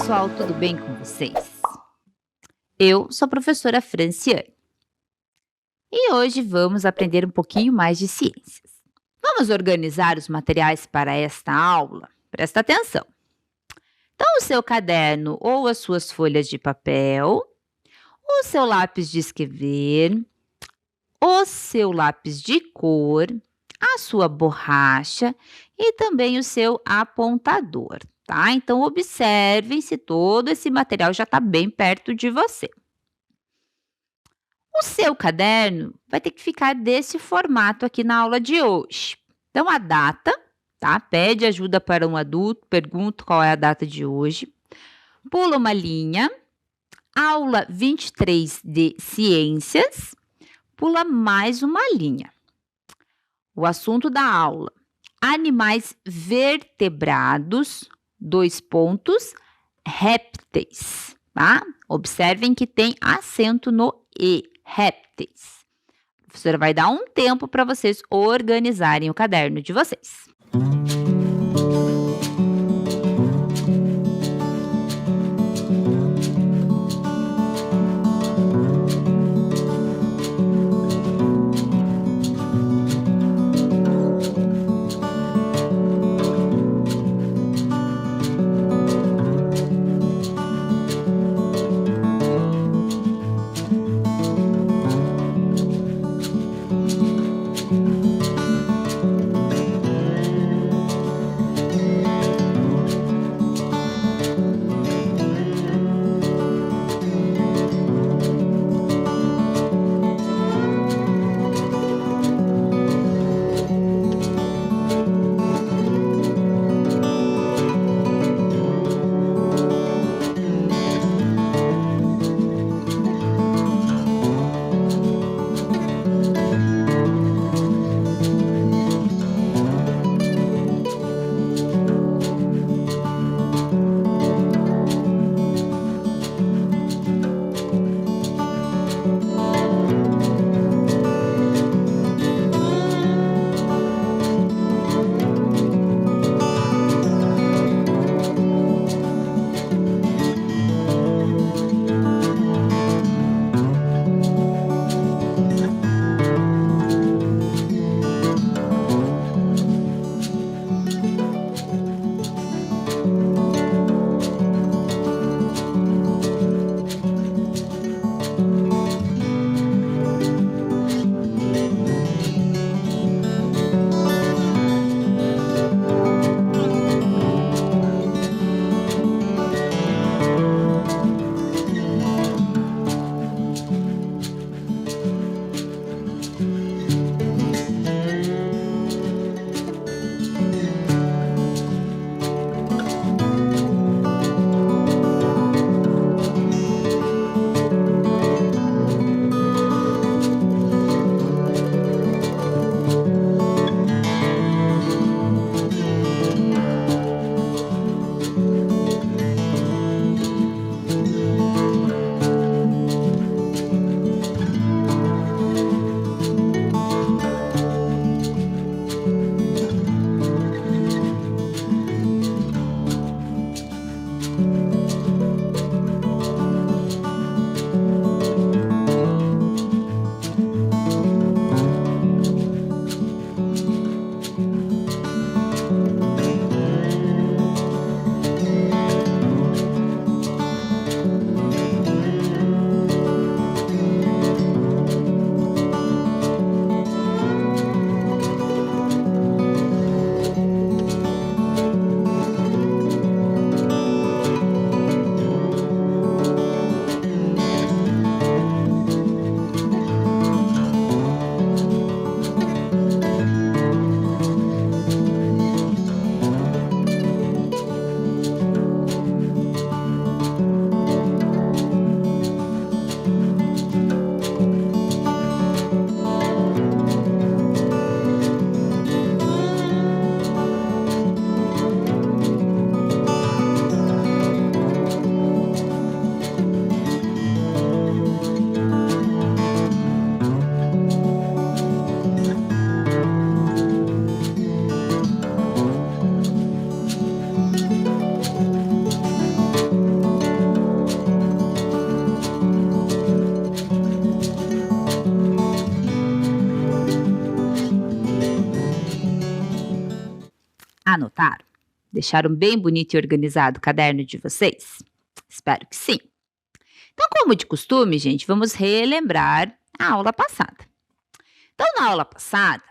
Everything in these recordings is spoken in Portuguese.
pessoal, tudo bem com vocês? Eu sou a professora Franciane e hoje vamos aprender um pouquinho mais de ciências. Vamos organizar os materiais para esta aula? Presta atenção. Então, o seu caderno ou as suas folhas de papel, o seu lápis de escrever, o seu lápis de cor, a sua borracha e também o seu apontador, tá? Então, observem se todo esse material já está bem perto de você. O seu caderno vai ter que ficar desse formato aqui na aula de hoje. Então, a data, tá? Pede ajuda para um adulto, pergunta qual é a data de hoje. Pula uma linha. Aula 23 de ciências. Pula mais uma linha. O assunto da aula: animais vertebrados, répteis, tá? Observem que tem acento no E, répteis. A professora vai dar um tempo para vocês organizarem o caderno de vocês. Anotaram? Deixaram bem bonito e organizado o caderno de vocês? Espero que sim. Então, como de costume, gente, vamos relembrar a aula passada. Então, na aula passada,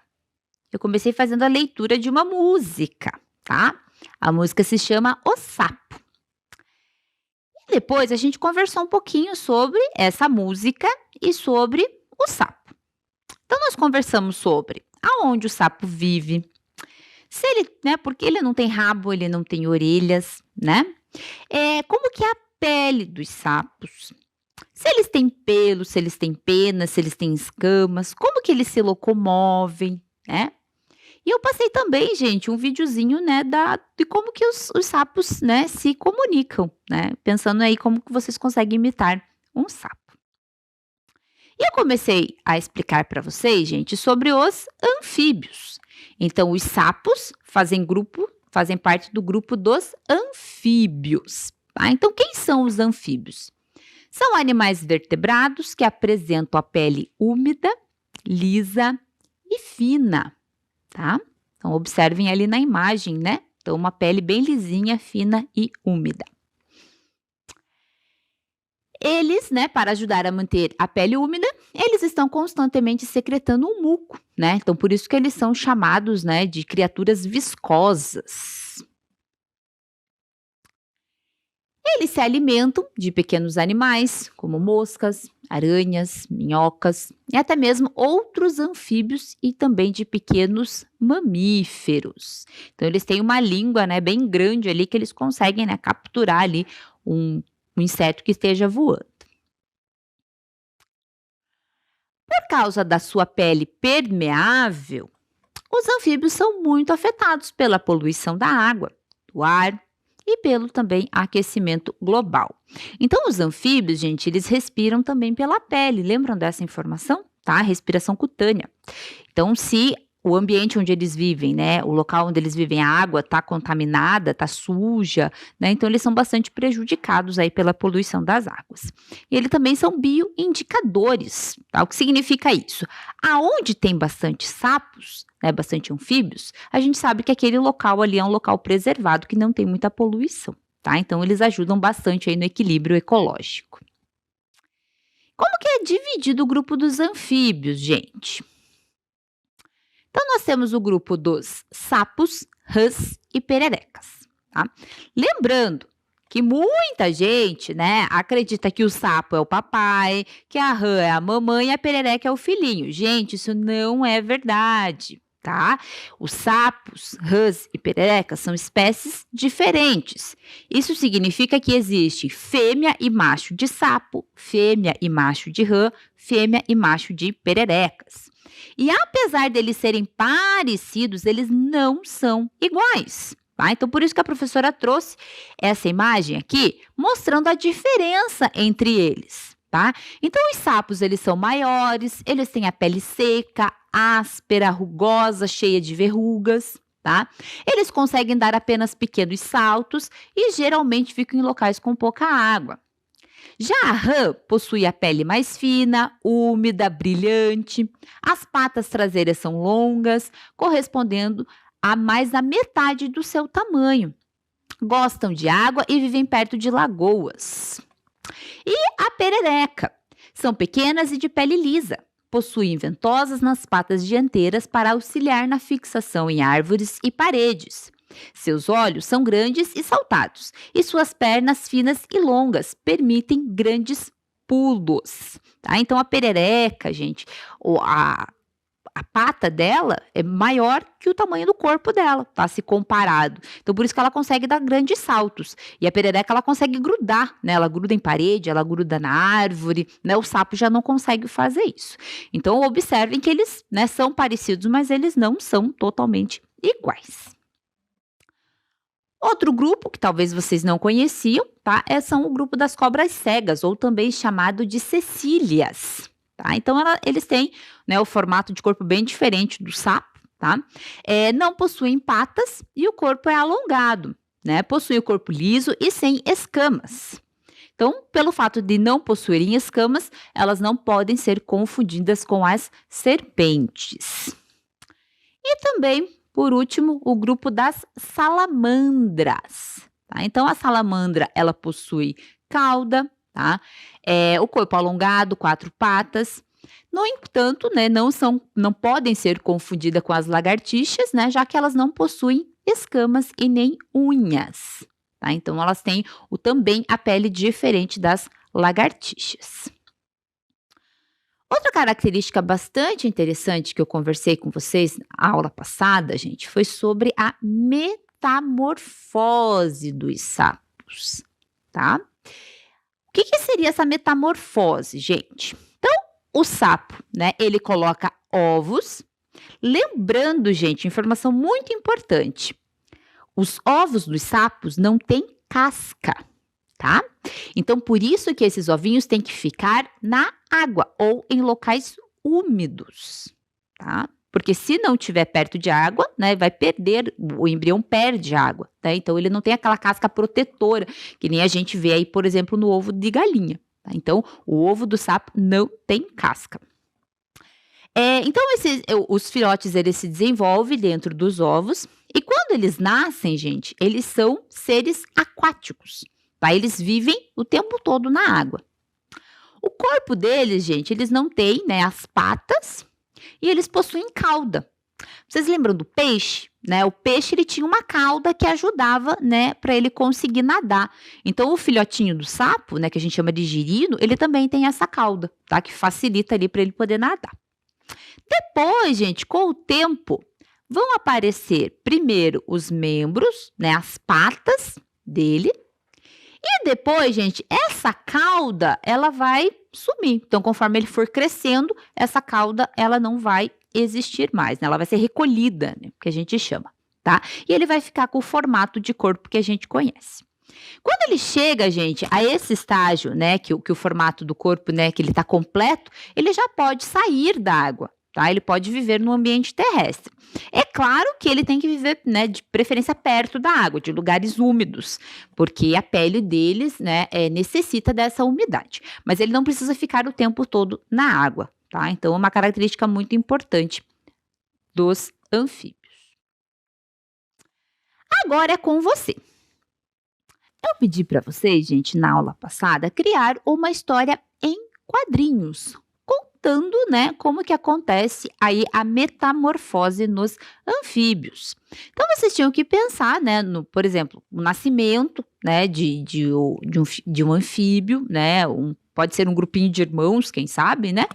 eu comecei fazendo a leitura de uma música, tá? A música se chama O Sapo. E depois a gente conversou um pouquinho sobre essa música e sobre o sapo. Então, nós conversamos sobre aonde o sapo vive, se ele, né, porque ele não tem rabo, ele não tem orelhas, né? Como que é a pele dos sapos? Se eles têm pelo, se eles têm penas, se eles têm escamas, como que eles se locomovem, né? E eu passei também, gente, um videozinho, né, de como que os sapos, né, se comunicam, né? Pensando aí como que vocês conseguem imitar um sapo. E eu comecei a explicar para vocês, gente, sobre os anfíbios. Então, os sapos fazem parte do grupo dos anfíbios, tá? Então, quem são os anfíbios? São animais vertebrados que apresentam a pele úmida, lisa e fina, tá? Então, observem ali na imagem, né? Então, uma pele bem lisinha, fina e úmida. Eles, né, para ajudar a manter a pele úmida, eles estão constantemente secretando um muco, né? Então, por isso que eles são chamados, né, de criaturas viscosas. Eles se alimentam de pequenos animais, como moscas, aranhas, minhocas e até mesmo outros anfíbios e também de pequenos mamíferos. Então, eles têm uma língua, né, bem grande ali que eles conseguem, né, capturar ali um inseto que esteja voando. Por causa da sua pele permeável, os anfíbios são muito afetados pela poluição da água, do ar e pelo também aquecimento global. Então, os anfíbios, gente, eles respiram também pela pele. Lembram dessa informação? Tá? Respiração cutânea. Então, se o ambiente onde eles vivem, né, o local onde eles vivem, a água está contaminada, está suja, né, então eles são bastante prejudicados aí pela poluição das águas. E eles também são bioindicadores, tá? O que significa isso? Aonde tem bastante sapos, né, bastante anfíbios, a gente sabe que aquele local ali é um local preservado, que não tem muita poluição, tá? Então eles ajudam bastante aí no equilíbrio ecológico. Como que é dividido o grupo dos anfíbios, gente? Então, nós temos o grupo dos sapos, rãs e pererecas, tá? Lembrando que muita gente, né, acredita que o sapo é o papai, que a rã é a mamãe e a perereca é o filhinho. Gente, isso não é verdade, tá? Os sapos, rãs e pererecas são espécies diferentes. Isso significa que existe fêmea e macho de sapo, fêmea e macho de rã, fêmea e macho de pererecas. E apesar deles serem parecidos, eles não são iguais, tá? Então, por isso que a professora trouxe essa imagem aqui, mostrando a diferença entre eles, tá? Então, os sapos, eles são maiores, eles têm a pele seca, áspera, rugosa, cheia de verrugas, tá? Eles conseguem dar apenas pequenos saltos e geralmente ficam em locais com pouca água. Já a rã possui a pele mais fina, úmida, brilhante. As patas traseiras são longas, correspondendo a mais da metade do seu tamanho. Gostam de água e vivem perto de lagoas. E a perereca? São pequenas e de pele lisa. Possuem ventosas nas patas dianteiras para auxiliar na fixação em árvores e paredes. Seus olhos são grandes e saltados, e suas pernas finas e longas permitem grandes pulos, tá? Então, a perereca, gente, a pata dela é maior que o tamanho do corpo dela, tá? Se comparado. Então, por isso que ela consegue dar grandes saltos. E a perereca, ela consegue grudar, né? Ela gruda em parede, ela gruda na árvore, né? O sapo já não consegue fazer isso. Então, observem que eles, né, são parecidos, mas eles não são totalmente iguais. Outro grupo, que talvez vocês não conheciam, tá? São o grupo das cobras cegas, ou também chamado de cecílias, tá? Então, eles têm, né, o formato de corpo bem diferente do sapo, tá? Não possuem patas e o corpo é alongado, né? Possuem o corpo liso e sem escamas. Então, pelo fato de não possuírem escamas, elas não podem ser confundidas com as serpentes. E também por último, o grupo das salamandras. Tá? Então, a salamandra, ela possui cauda, tá? O corpo alongado, 4 patas. No entanto, né, não podem ser confundidas com as lagartixas, né, já que elas não possuem escamas e nem unhas. Tá? Então, elas têm também a pele diferente das lagartixas. Outra característica bastante interessante que eu conversei com vocês na aula passada, gente, foi sobre a metamorfose dos sapos, tá? O que seria essa metamorfose, gente? Então, o sapo, né, ele coloca ovos. Lembrando, gente, informação muito importante. Os ovos dos sapos não têm casca, tá? Então, por isso que esses ovinhos têm que ficar na água ou em locais úmidos, tá? Porque se não estiver perto de água, né, vai perder, o embrião perde água, tá? Então, ele não tem aquela casca protetora, que nem a gente vê aí, por exemplo, no ovo de galinha, tá? Então, o ovo do sapo não tem casca. Então, os filhotes, eles se desenvolvem dentro dos ovos, e quando eles nascem, gente, eles são seres aquáticos, tá? Eles vivem o tempo todo na água. O corpo deles, gente, eles não têm, né, as patas e eles possuem cauda. Vocês lembram do peixe? Né? O peixe, ele tinha uma cauda que ajudava, né, para ele conseguir nadar. Então, o filhotinho do sapo, né, que a gente chama de girino, ele também tem essa cauda, tá? Que facilita ali para ele poder nadar. Depois, gente, com o tempo, vão aparecer primeiro os membros, né, as patas dele. E depois, gente, essa cauda, ela vai sumir. Então, conforme ele for crescendo, essa cauda, ela não vai existir mais, né? Ela vai ser recolhida, né, que a gente chama, tá? E ele vai ficar com o formato de corpo que a gente conhece. Quando ele chega, gente, a esse estágio, né, que o formato do corpo, né, que ele está completo, ele já pode sair da água, tá? Ele pode viver no ambiente terrestre. É claro que ele tem que viver, né, de preferência perto da água, de lugares úmidos, porque a pele deles, né, necessita dessa umidade. Mas ele não precisa ficar o tempo todo na água, tá? Então, é uma característica muito importante dos anfíbios. Agora é com você. Eu pedi para vocês, gente, na aula passada, criar uma história em quadrinhos, contando, né, como que acontece aí a metamorfose nos anfíbios. Então, vocês tinham que pensar, né, por exemplo, o nascimento, né, de um anfíbio, né, pode ser um grupinho de irmãos, quem sabe, né?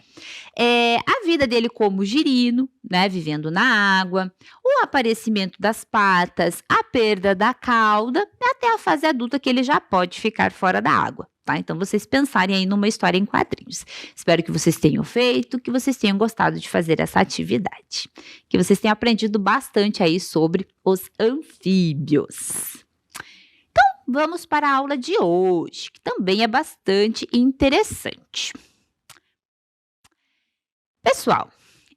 A vida dele como girino, né, vivendo na água, o aparecimento das patas, a perda da cauda, até a fase adulta que ele já pode ficar fora da água, tá? Então, vocês pensarem aí numa história em quadrinhos. Espero que vocês tenham feito, que vocês tenham gostado de fazer essa atividade, que vocês tenham aprendido bastante aí sobre os anfíbios. Vamos para a aula de hoje, que também é bastante interessante. Pessoal,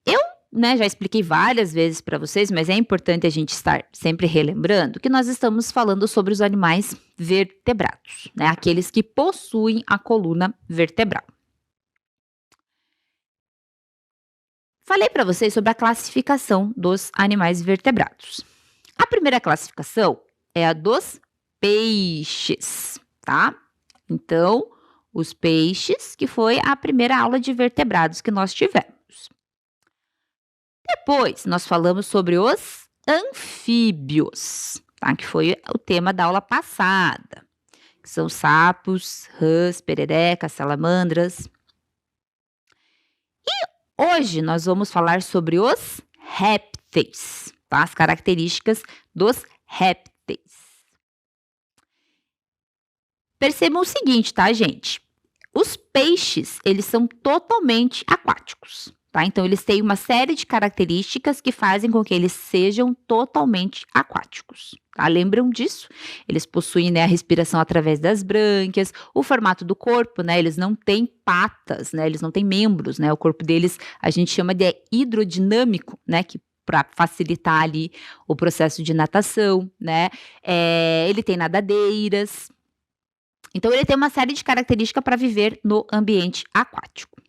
eu, né, já expliquei várias vezes para vocês, mas é importante a gente estar sempre relembrando que nós estamos falando sobre os animais vertebrados, né, aqueles que possuem a coluna vertebral. Falei para vocês sobre a classificação dos animais vertebrados. A primeira classificação é a dos peixes, tá? Então, os peixes, que foi a primeira aula de vertebrados que nós tivemos. Depois, nós falamos sobre os anfíbios, tá? Que foi o tema da aula passada, que são sapos, rãs, pererecas, salamandras. E hoje nós vamos falar sobre os répteis, tá? As características dos répteis. Percebam o seguinte, tá, gente? Os peixes, eles são totalmente aquáticos, tá? Então, eles têm uma série de características que fazem com que eles sejam totalmente aquáticos, tá? Lembram disso? Eles possuem, né, a respiração através das brânquias, o formato do corpo, né? Eles não têm patas, né? Eles não têm membros, né? O corpo deles a gente chama de hidrodinâmico, né? Que para facilitar ali o processo de natação, né? Ele tem nadadeiras. Então, ele tem uma série de características para viver no ambiente aquático.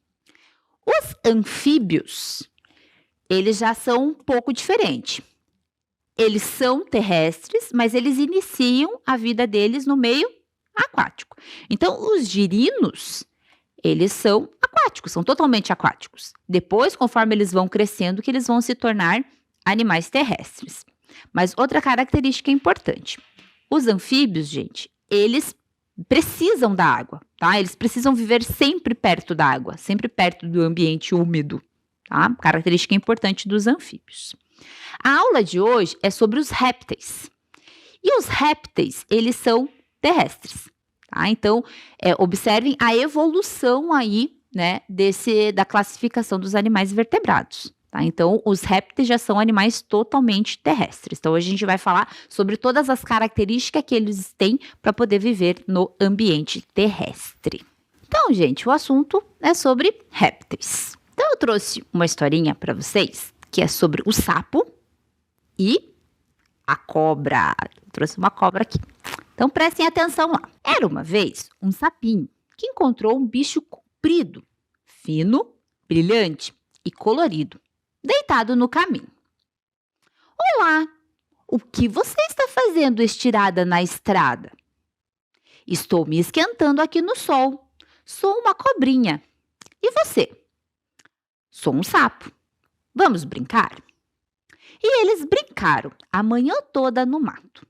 Os anfíbios, eles já são um pouco diferentes. Eles são terrestres, mas eles iniciam a vida deles no meio aquático. Então, os girinos, eles são aquáticos, são totalmente aquáticos. Depois, conforme eles vão crescendo, que eles vão se tornar animais terrestres. Mas outra característica importante, os anfíbios, gente, eles precisam da água, tá? Eles precisam viver sempre perto da água, sempre perto do ambiente úmido, tá? Característica importante dos anfíbios. A aula de hoje é sobre os répteis. E os répteis, eles são terrestres, tá? Então, observem a evolução aí, né, da classificação dos animais vertebrados. Tá? Então, os répteis já são animais totalmente terrestres. Então, hoje a gente vai falar sobre todas as características que eles têm para poder viver no ambiente terrestre. Então, gente, o assunto é sobre répteis. Então, eu trouxe uma historinha para vocês que é sobre o sapo e a cobra. Eu trouxe uma cobra aqui. Então, prestem atenção lá. Era uma vez um sapinho que encontrou um bicho comprido, fino, brilhante e colorido, deitado no caminho. Olá, o que você está fazendo estirada na estrada? Estou me esquentando aqui no sol. Sou uma cobrinha. E você? Sou um sapo. Vamos brincar? E eles brincaram a manhã toda no mato.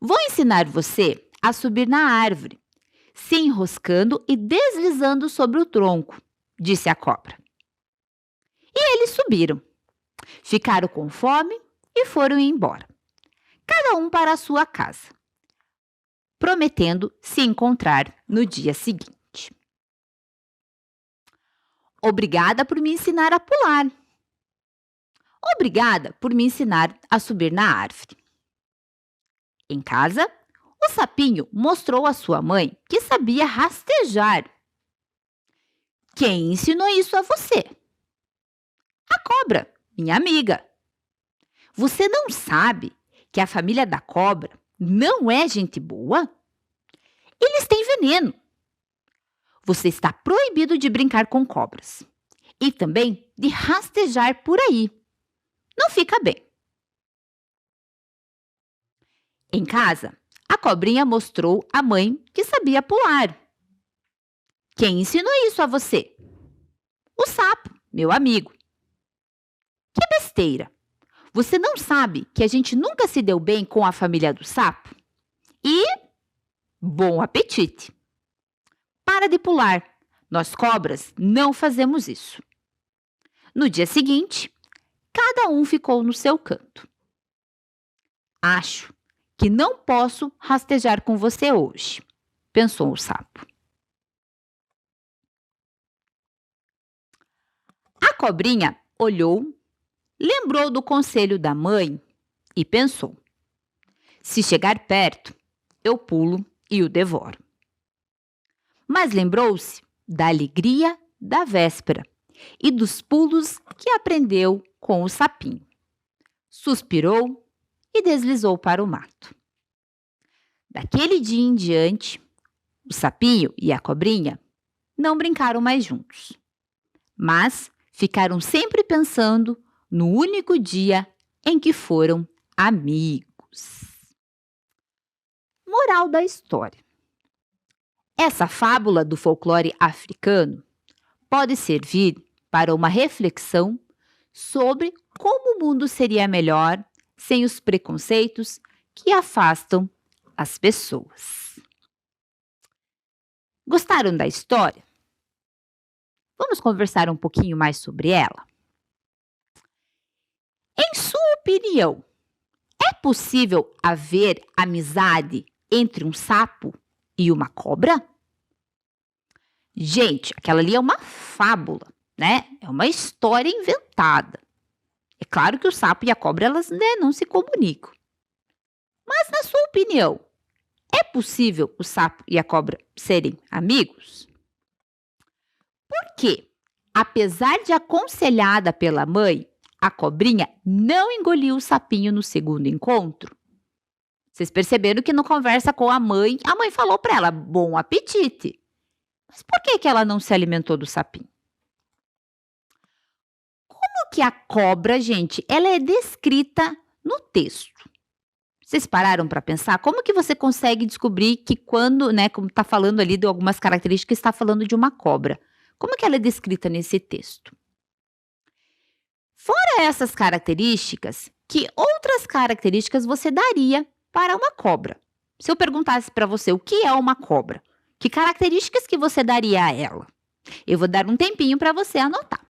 Vou ensinar você a subir na árvore, se enroscando e deslizando sobre o tronco, disse a cobra. E eles subiram. Ficaram com fome e foram embora, cada um para a sua casa, prometendo se encontrar no dia seguinte. Obrigada por me ensinar a pular. Obrigada por me ensinar a subir na árvore. Em casa, o sapinho mostrou à sua mãe que sabia rastejar. Quem ensinou isso a você? A cobra, minha amiga. Você não sabe que a família da cobra não é gente boa? Eles têm veneno. Você está proibido de brincar com cobras e também de rastejar por aí. Não fica bem. Em casa, a cobrinha mostrou à mãe que sabia pular. Quem ensinou isso a você? O sapo, meu amigo. Que besteira! Você não sabe que a gente nunca se deu bem com a família do sapo? E bom apetite! Para de pular. Nós cobras não fazemos isso. No dia seguinte, cada um ficou no seu canto. Acho que não posso rastejar com você hoje, pensou o sapo. A cobrinha olhou, lembrou do conselho da mãe e pensou: se chegar perto, eu pulo e o devoro. Mas lembrou-se da alegria da véspera e dos pulos que aprendeu com o sapinho. Suspirou e deslizou para o mato. Daquele dia em diante, o sapinho e a cobrinha não brincaram mais juntos, mas ficaram sempre pensando no único dia em que foram amigos. Moral da história: essa fábula do folclore africano pode servir para uma reflexão sobre como o mundo seria melhor sem os preconceitos que afastam as pessoas. Gostaram da história? Vamos conversar um pouquinho mais sobre ela? Em sua opinião, é possível haver amizade entre um sapo e uma cobra? Gente, aquela ali é uma fábula, né? É uma história inventada. É claro que o sapo e a cobra, elas, né, não se comunicam. Mas, na sua opinião, é possível o sapo e a cobra serem amigos? Porque, apesar de aconselhada pela mãe, a cobrinha não engoliu o sapinho no segundo encontro. Vocês perceberam que na conversa com a mãe falou para ela, bom apetite. Mas por que ela não se alimentou do sapinho? Como que a cobra, gente, ela é descrita no texto. Vocês pararam para pensar? Como que você consegue descobrir que quando, né, como está falando ali de algumas características, está falando de uma cobra? Como que ela é descrita nesse texto? Fora essas características, que outras características você daria para uma cobra? Se eu perguntasse para você o que é uma cobra, que características que você daria a ela? Eu vou dar um tempinho para você anotar.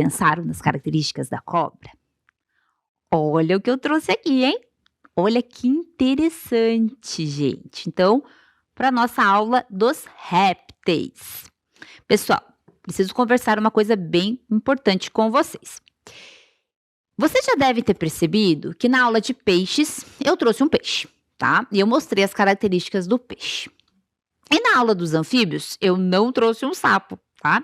pensaram nas características da cobra? Olha o que eu trouxe aqui, hein? Olha que interessante, gente. Então, para nossa aula dos répteis. Pessoal, preciso conversar uma coisa bem importante com vocês. Você já deve ter percebido que na aula de peixes eu trouxe um peixe, tá? E eu mostrei as características do peixe. E na aula dos anfíbios eu não trouxe um sapo, tá?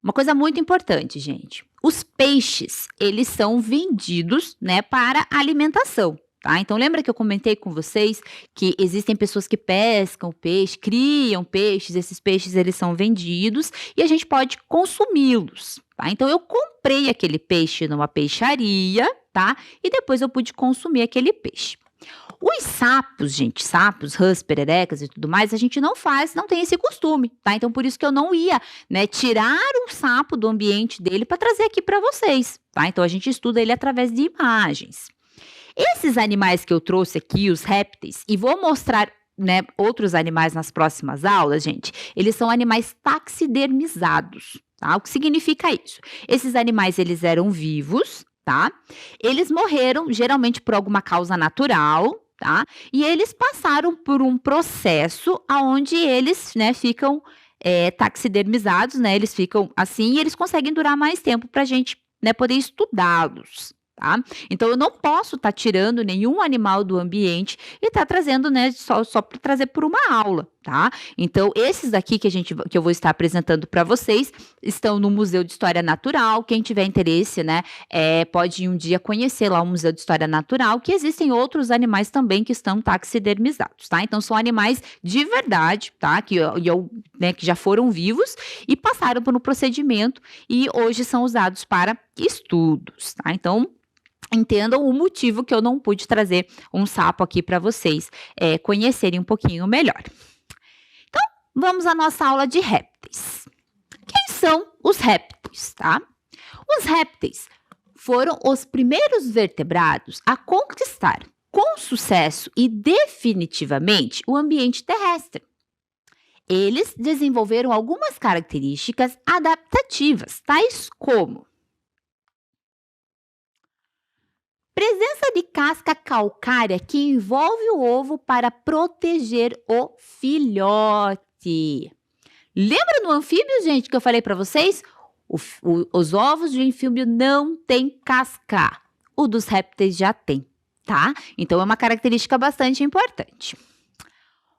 Uma coisa muito importante, gente. Os peixes, eles são vendidos, né, para alimentação, tá? Então, lembra que eu comentei com vocês que existem pessoas que pescam peixe, criam peixes, esses peixes, eles são vendidos e a gente pode consumi-los, tá? Então, eu comprei aquele peixe numa peixaria, tá? E depois eu pude consumir aquele peixe. Os sapos, gente, sapos, rãs, pererecas e tudo mais, a gente não tem esse costume, tá? Então, por isso que eu não ia, né, tirar um sapo do ambiente dele para trazer aqui para vocês, tá? Então, a gente estuda ele através de imagens. Esses animais que eu trouxe aqui, os répteis, e vou mostrar, né, outros animais nas próximas aulas, gente, eles são animais taxidermizados, tá? O que significa isso? Esses animais, eles eram vivos, tá? Eles morreram, geralmente por alguma causa natural, tá? E eles passaram por um processo onde eles, né, ficam taxidermizados, né? Eles ficam assim e eles conseguem durar mais tempo para a gente, né, poder estudá-los. Tá? Então, eu não posso estar tirando nenhum animal do ambiente e estar trazendo, né, só para trazer por uma aula, tá? Então, esses daqui que eu vou estar apresentando para vocês estão no Museu de História Natural. Quem tiver interesse, né, pode um dia conhecer lá o Museu de História Natural, que existem outros animais também que estão taxidermizados, tá? Então, são animais de verdade, tá? Que já foram vivos e passaram por um procedimento e hoje são usados para estudos, tá? Então, entendam o motivo que eu não pude trazer um sapo aqui para vocês conhecerem um pouquinho melhor. Então, vamos à nossa aula de répteis. Quem são os répteis, tá? Os répteis foram os primeiros vertebrados a conquistar com sucesso e definitivamente o ambiente terrestre. Eles desenvolveram algumas características adaptativas, tais como presença de casca calcária que envolve o ovo para proteger o filhote. Lembra no anfíbio, gente, que eu falei para vocês? Os ovos de anfíbio não têm casca. O dos répteis já tem, tá? Então, é uma característica bastante importante.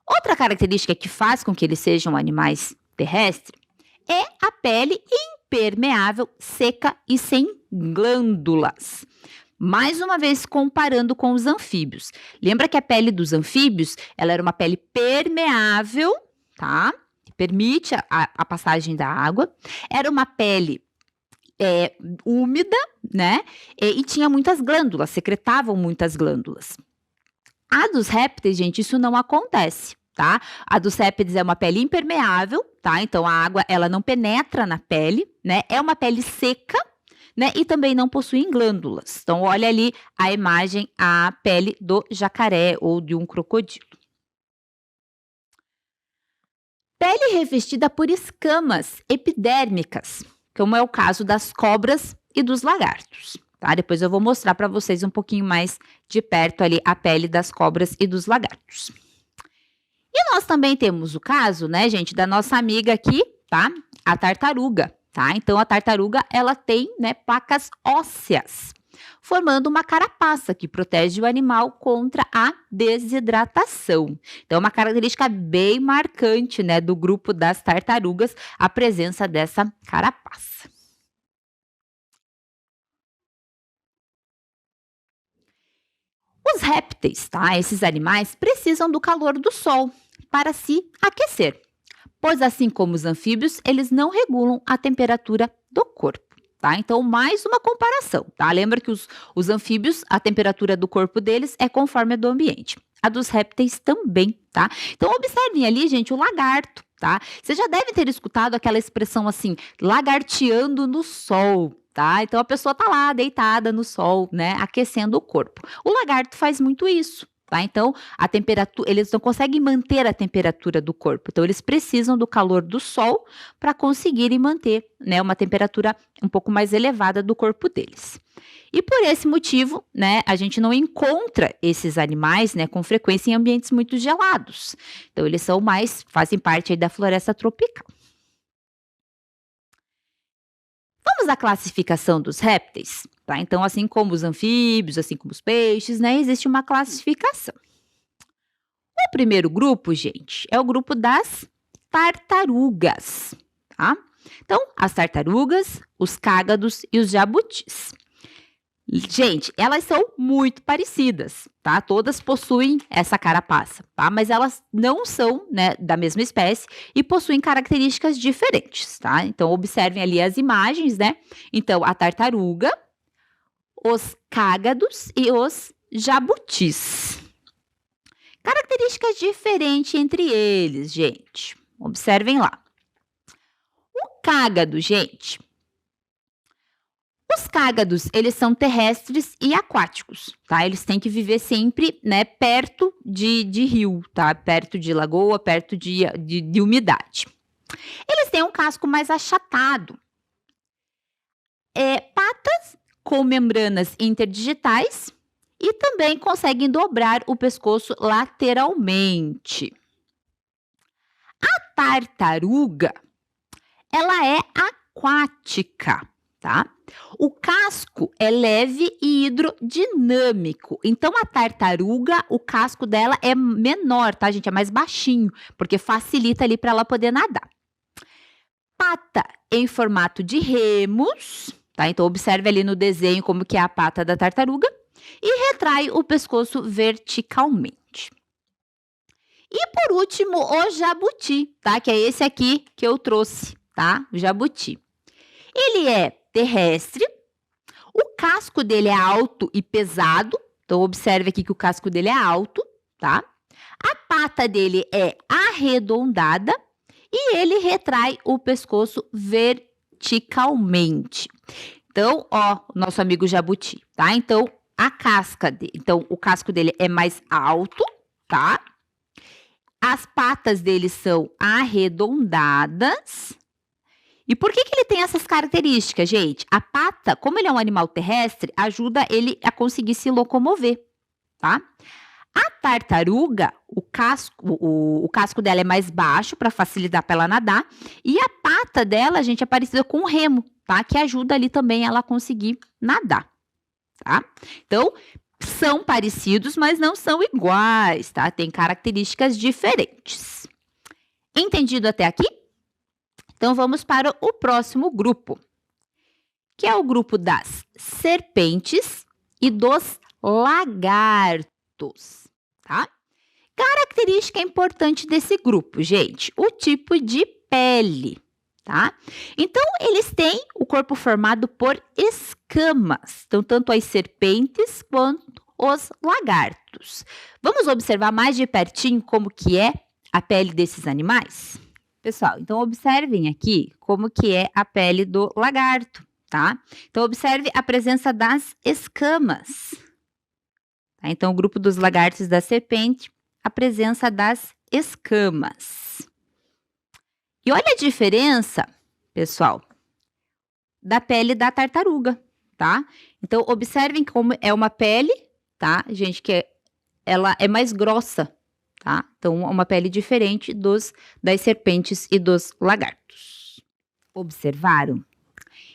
Outra característica que faz com que eles sejam animais terrestres é a pele impermeável, seca e sem glândulas. Mais uma vez, comparando com os anfíbios. Lembra que a pele dos anfíbios, ela era uma pele permeável, tá? Que permite a passagem da água. Era uma pele úmida, né? E tinha muitas glândulas, secretavam muitas glândulas. A dos répteis, gente, isso não acontece, tá? A dos répteis é uma pele impermeável, tá? Então, a água, ela não penetra na pele, né? É uma pele seca, né? E também não possuem glândulas. Então, olha ali a imagem, a pele do jacaré ou de um crocodilo. Pele revestida por escamas epidérmicas, como é o caso das cobras e dos lagartos. Tá? Depois eu vou mostrar para vocês um pouquinho mais de perto ali a pele das cobras e dos lagartos. E nós também temos o caso, né, gente, da nossa amiga aqui, tá? A tartaruga. Tá? Então, a tartaruga, ela tem, né, placas ósseas, formando uma carapaça que protege o animal contra a desidratação. Então, é uma característica bem marcante, né, do grupo das tartarugas, a presença dessa carapaça. Os répteis, tá? Esses animais precisam do calor do sol para se aquecer. Pois assim como os anfíbios, eles não regulam a temperatura do corpo, tá? Então, mais uma comparação, tá? Lembra que os anfíbios, a temperatura do corpo deles é conforme a do ambiente. A dos répteis também, tá? Então, observem ali, gente, o lagarto, tá? Você já deve ter escutado aquela expressão assim, lagarteando no sol, tá? Então, a pessoa tá lá, deitada no sol, né? Aquecendo o corpo. O lagarto faz muito isso. tá? Então, a temperatura, eles não conseguem manter a temperatura do corpo. Então, eles precisam do calor do sol para conseguirem manter, né, uma temperatura um pouco mais elevada do corpo deles. E por esse motivo, né, a gente não encontra esses animais, né, com frequência em ambientes muito gelados. Então, eles fazem parte aí da floresta tropical. Vamos à classificação dos répteis, tá? Então, assim como os anfíbios, assim como os peixes, né, existe uma classificação. O primeiro grupo, gente, é o grupo das tartarugas, tá? Então, as tartarugas, os cágados e os jabutis. Gente, elas são muito parecidas, tá? Todas possuem essa carapaça, tá? Mas elas não são, né, da mesma espécie e possuem características diferentes, tá? Então, observem ali as imagens, né? Então, a tartaruga, os cágados e os jabutis. Características diferentes entre eles, gente. Observem lá. O cágado, gente. Os cágados, eles são terrestres e aquáticos, tá? Eles têm que viver sempre, né, perto de rio, tá? Perto de lagoa, perto de umidade. Eles têm um casco mais achatado. Patas com membranas interdigitais e também conseguem dobrar o pescoço lateralmente. A tartaruga, ela é aquática, tá? O casco é leve e hidrodinâmico. Então, a tartaruga, o casco dela é menor, tá, gente? É mais baixinho, porque facilita ali para ela poder nadar. Pata em formato de remos, tá? Então, observe ali no desenho como que é a pata da tartaruga. E retrai o pescoço verticalmente. E, por último, o jabuti, tá? Que é esse aqui que eu trouxe, tá? O jabuti. Ele é terrestre, o casco dele é alto e pesado, então observe aqui que o casco dele é alto, tá? A pata dele é arredondada e ele retrai o pescoço verticalmente. Então, ó, nosso amigo jabuti, tá? Então, o casco dele é mais alto, tá? As patas dele são arredondadas. E por que ele tem essas características, gente? A pata, como ele é um animal terrestre, ajuda ele a conseguir se locomover, tá? A tartaruga, o casco dela é mais baixo para facilitar para ela nadar. E a pata dela, gente, é parecida com um remo, tá? Que ajuda ali também ela a conseguir nadar, tá? Então, são parecidos, mas não são iguais, tá? Tem características diferentes. Entendido até aqui? Então, vamos para o próximo grupo, que é o grupo das serpentes e dos lagartos, tá? Característica importante desse grupo, gente, o tipo de pele, tá? Então, eles têm o corpo formado por escamas, então, tanto as serpentes quanto os lagartos. Vamos observar mais de pertinho como que é a pele desses animais? Pessoal, então observem aqui como que é a pele do lagarto, tá? Então, observe a presença das escamas. Tá? Então, o grupo dos lagartos e da serpente, a presença das escamas. E olha a diferença, pessoal, da pele da tartaruga, tá? Então, observem como é uma pele, tá? Gente, ela é mais grossa, tá? Então, uma pele diferente das serpentes e dos lagartos. Observaram?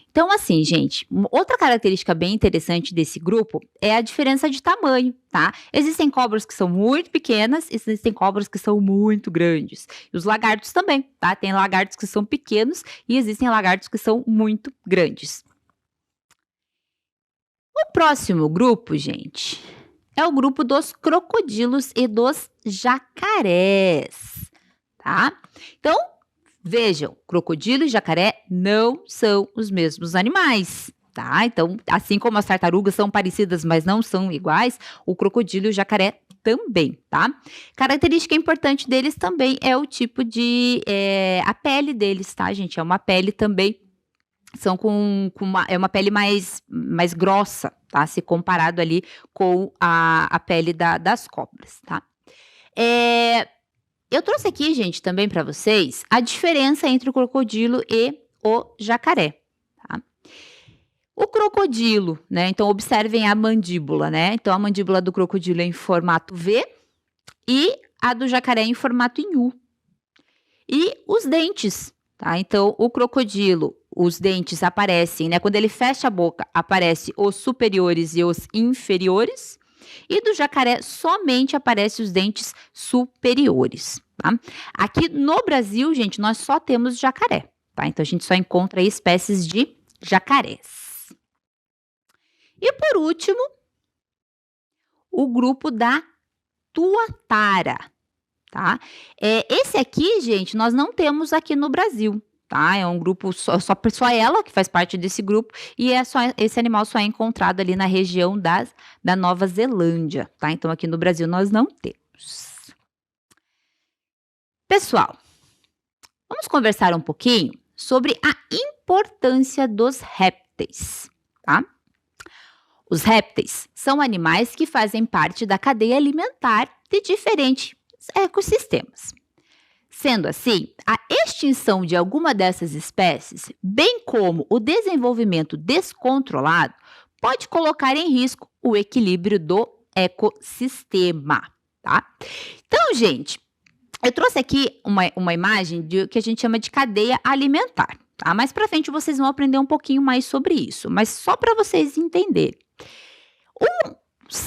Então, assim, gente, outra característica bem interessante desse grupo é a diferença de tamanho, tá? Existem cobras que são muito pequenas, existem cobras que são muito grandes. E os lagartos também, tá? Tem lagartos que são pequenos e existem lagartos que são muito grandes. O próximo grupo, gente, é o grupo dos crocodilos e dos jacarés, tá? Então, vejam, crocodilo e jacaré não são os mesmos animais, tá? Então, assim como as tartarugas são parecidas, mas não são iguais, o crocodilo e o jacaré também, tá? Característica importante deles também é o tipo de... a pele deles, tá, gente? É uma pele também são é uma pele mais grossa, tá? Se comparado ali com a pele das cobras, tá? Eu trouxe aqui, gente, também para vocês a diferença entre o crocodilo e o jacaré, tá? O crocodilo, né? Então observem a mandíbula, né? Então a mandíbula do crocodilo é em formato V e a do jacaré é em formato em U. E os dentes, tá? Então o crocodilo, os dentes aparecem, né? Quando ele fecha a boca, aparecem os superiores e os inferiores. E do jacaré somente aparecem os dentes superiores, tá? Aqui no Brasil, gente, nós só temos jacaré, tá? Então a gente só encontra aí espécies de jacarés. E por último, o grupo da tuatara, tá? Esse aqui, gente, nós não temos aqui no Brasil, tá? É um grupo só ela que faz parte desse grupo e esse animal só é encontrado ali na região da Nova Zelândia, tá? Então aqui no Brasil nós não temos. Pessoal, vamos conversar um pouquinho sobre a importância dos répteis, tá? Os répteis são animais que fazem parte da cadeia alimentar de diferentes ecossistemas. Sendo assim, a extinção de alguma dessas espécies, bem como o desenvolvimento descontrolado, pode colocar em risco o equilíbrio do ecossistema, tá? Então, gente, eu trouxe aqui uma imagem que a gente chama de cadeia alimentar, tá? Mais pra frente vocês vão aprender um pouquinho mais sobre isso, mas só para vocês entenderem.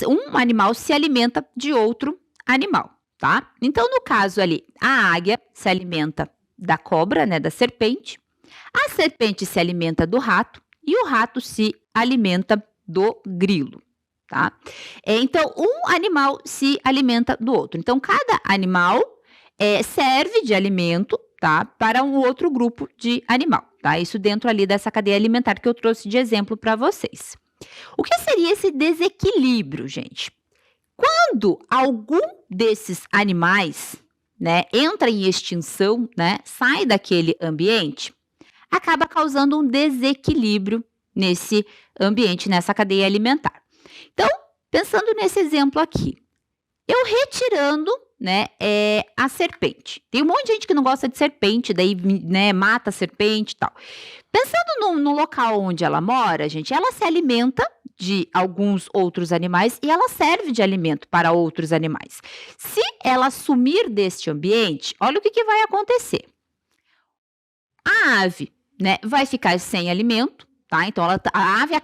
Um animal se alimenta de outro animal, tá? Então, no caso ali, a águia se alimenta da cobra, né, da serpente. A serpente se alimenta do rato e o rato se alimenta do grilo, tá? Então, um animal se alimenta do outro. Então, cada animal serve de alimento, tá, para um outro grupo de animal, tá? Isso dentro ali dessa cadeia alimentar que eu trouxe de exemplo para vocês. O que seria esse desequilíbrio, gente? Quando algum desses animais, né, entra em extinção, né, sai daquele ambiente, acaba causando um desequilíbrio nesse ambiente, nessa cadeia alimentar. Então, pensando nesse exemplo aqui, eu retirando, né, a serpente. Tem um monte de gente que não gosta de serpente, daí, né, mata a serpente e tal. Pensando no local onde ela mora, gente, ela se alimenta de alguns outros animais e ela serve de alimento para outros animais. Se ela sumir deste ambiente, olha o que vai acontecer. A ave, né, vai ficar sem alimento, tá? Então a ave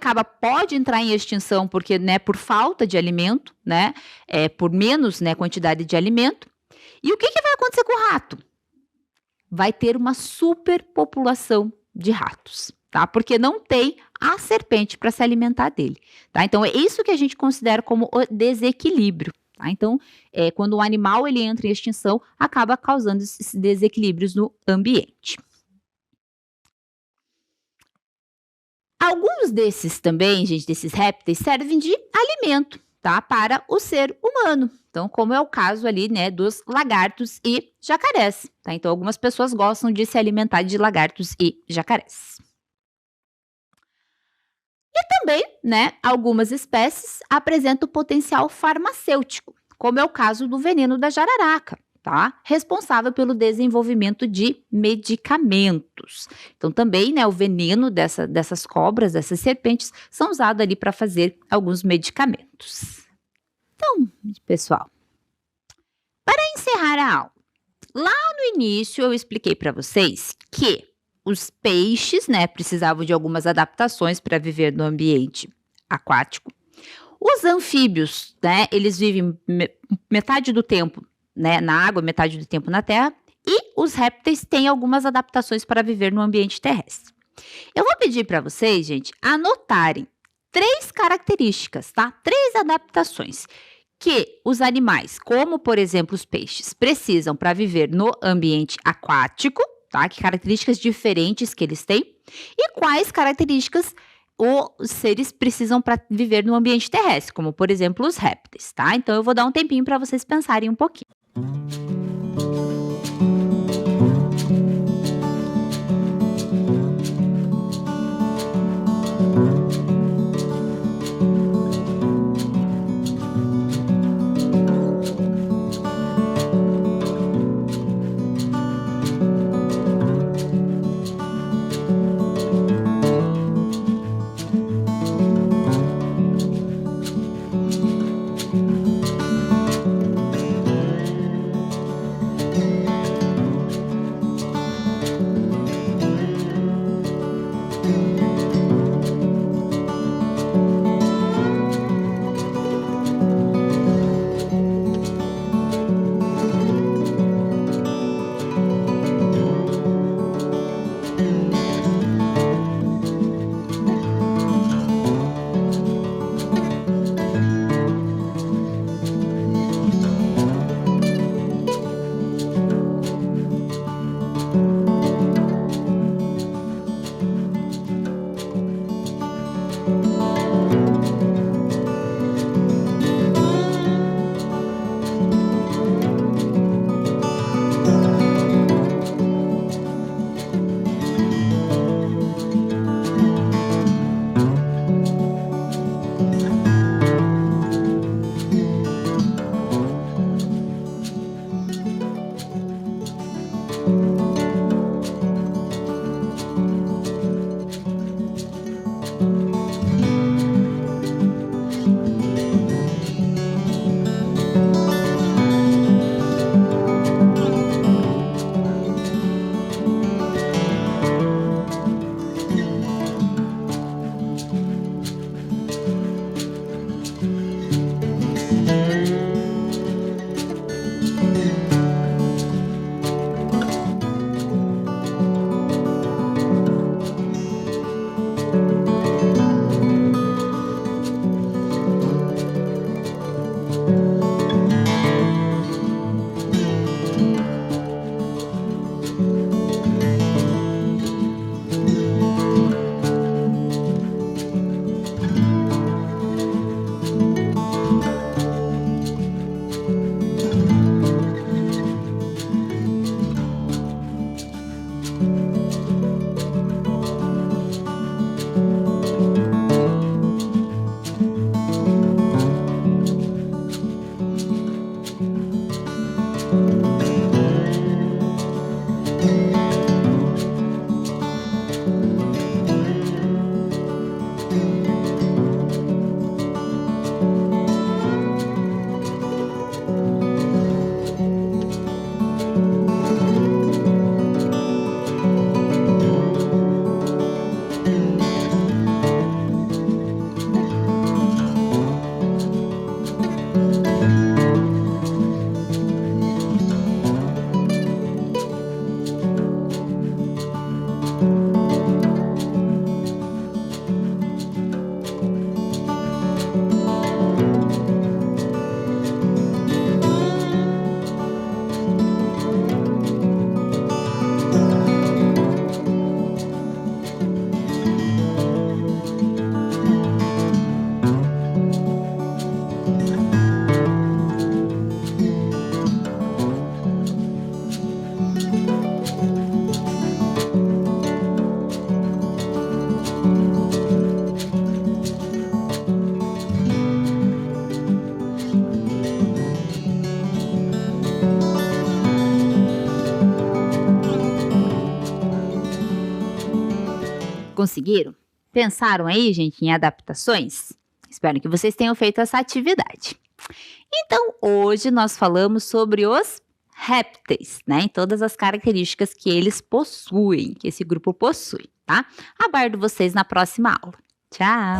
pode entrar em extinção porque, né, por falta de alimento, né, por menos, né, quantidade de alimento. E o que vai acontecer com o rato? Vai ter uma superpopulação de ratos, tá? Porque não tem a serpente para se alimentar dele, tá? Então é isso que a gente considera como o desequilíbrio, tá? Então, quando o animal ele entra em extinção, acaba causando esses desequilíbrios no ambiente. Alguns desses também, gente, desses répteis, servem de alimento, tá? Para o ser humano. Então, como é o caso ali, né, dos lagartos e jacarés, tá? Então, algumas pessoas gostam de se alimentar de lagartos e jacarés. E também, né, algumas espécies apresentam potencial farmacêutico, como é o caso do veneno da jararaca, tá? Responsável pelo desenvolvimento de medicamentos. Então, também, né, o veneno dessas cobras, dessas serpentes, são usados ali para fazer alguns medicamentos. Então, pessoal, para encerrar a aula, lá no início eu expliquei para vocês que os peixes, né, precisavam de algumas adaptações para viver no ambiente aquático. Os anfíbios, né, eles vivem metade do tempo, né, na água, metade do tempo na terra, e os répteis têm algumas adaptações para viver no ambiente terrestre. Eu vou pedir para vocês, gente, anotarem 3 características, tá? 3 adaptações que os animais, como por exemplo os peixes, precisam para viver no ambiente aquático, tá? Que características diferentes que eles têm e quais características os seres precisam para viver no ambiente terrestre, como por exemplo os répteis, tá? Então eu vou dar um tempinho para vocês pensarem um pouquinho. Conseguiram? Pensaram aí, gente, em adaptações? Espero que vocês tenham feito essa atividade. Então, hoje nós falamos sobre os répteis, né? E todas as características que eles possuem, que esse grupo possui, tá? Aguardo vocês na próxima aula. Tchau!